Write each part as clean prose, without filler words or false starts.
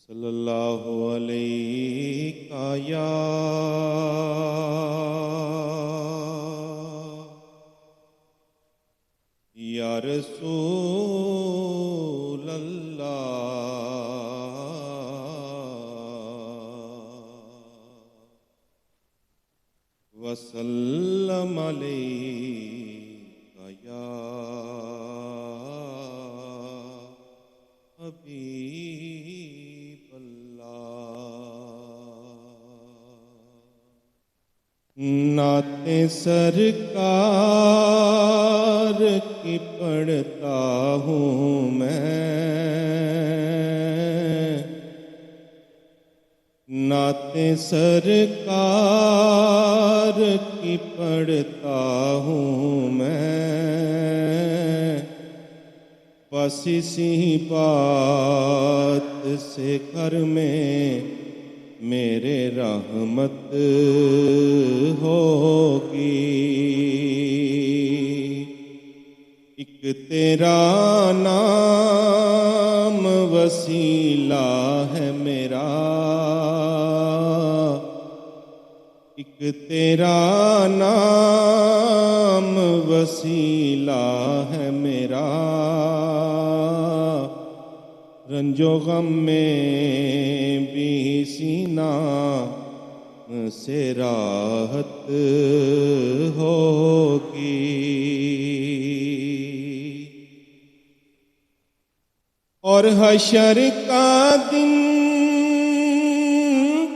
صلی اللہ علیہ یا رسول اللہ وسلم علیہ یا حبیب نعت سرکار کی پڑھتا ہوں میں، نعت سرکار کی پڑھتا ہوں میں، بس اسی بات سے گھر میں میرے رحمت ہوگی۔ ایک تیرا نام وسیلہ ہے میرا، ایک تیرا نام وسیلہ ہے میرا، رنج و غم میں بھی سینہ سے راحت ہوگی۔ اور حشر کا دن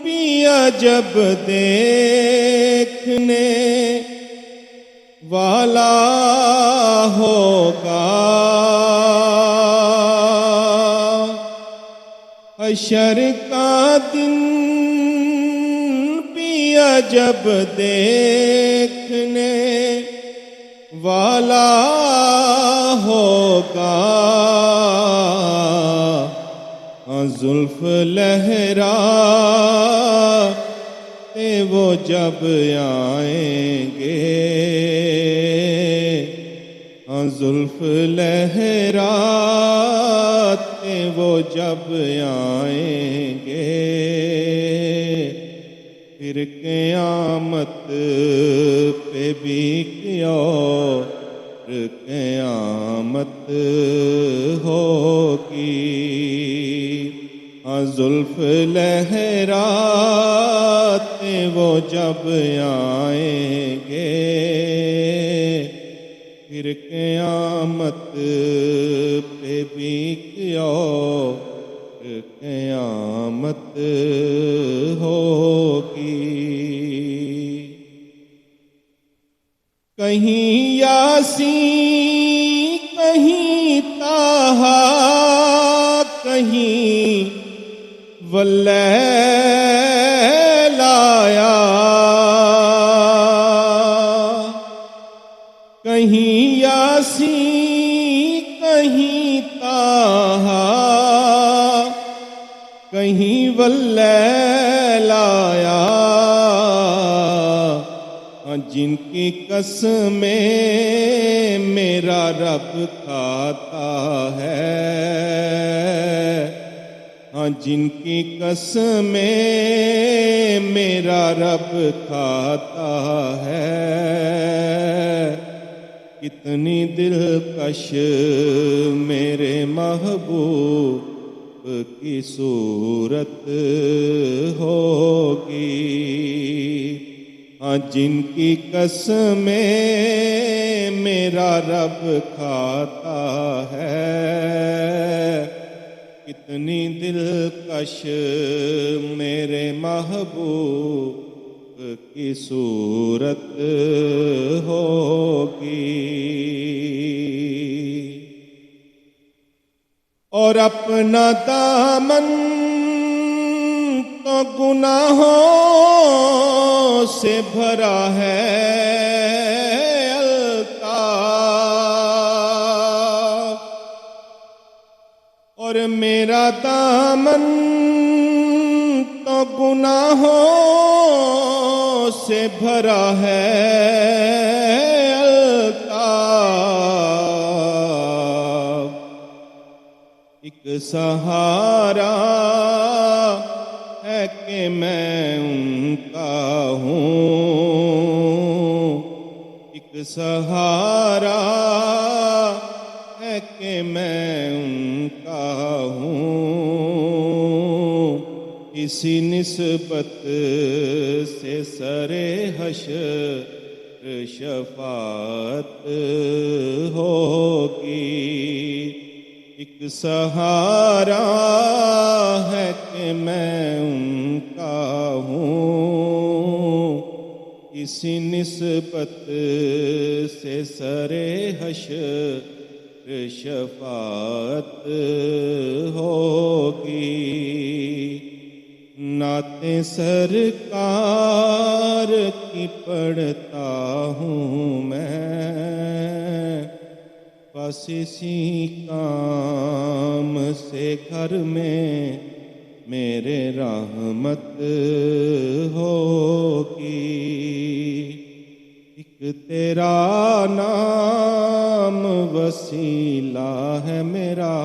پیا جب دیکھنے والا ہوگا، حشر کا دن پیا جب دیکھنے والا ہوگا، زلف لہراتے وہ جب آئیں گے، زلف لہراتے وہ جب آئیں گے، پھر قیامت پہ بھی اور قیامت ہوگی، زلف لہراتے وہ جب آئیں گے، پھر قیامت پہ بھی اور قیامت ہوگی۔ کہیں یاسین کہیں طٰہٰ کہیں واللیل آیا، کہیں یاسین کہیں طٰہٰ کہیں واللیل آیا، جن کی قسمیں میرا رب کھاتا ہے، جن کی قسمیں میرا رب کھاتا ہے، کتنی دلکش میرے محبوب کی صورت ہوگی، جن کی قسمیں میرا رب کھاتا ہے، کتنی دلکش میرے محبوب کی صورت ہوگی۔ اور اپنا دامن تو گناہوں سے بھرا ہے الطاف، اور میرا دامن تو گناہوں سے بھرا ہے الطاف، ایک سہارا کہ میں ان کا ہوں، ایک سہارا ہے کہ میں ان کا ہوں، اسی نسبت سے سر حشر شفاعت ہوگی، ایک سہارا ہے کہ میں ان کا ہوں، اسی نسبت سے سر حشر شفاعت ہوگی۔ نعتیں سرکار کی پڑھتا ہوں میں، بس اسی کام سے گھر میں میرے رحمت ہوگی، ایک تیرا نام وسیلہ ہے میرا۔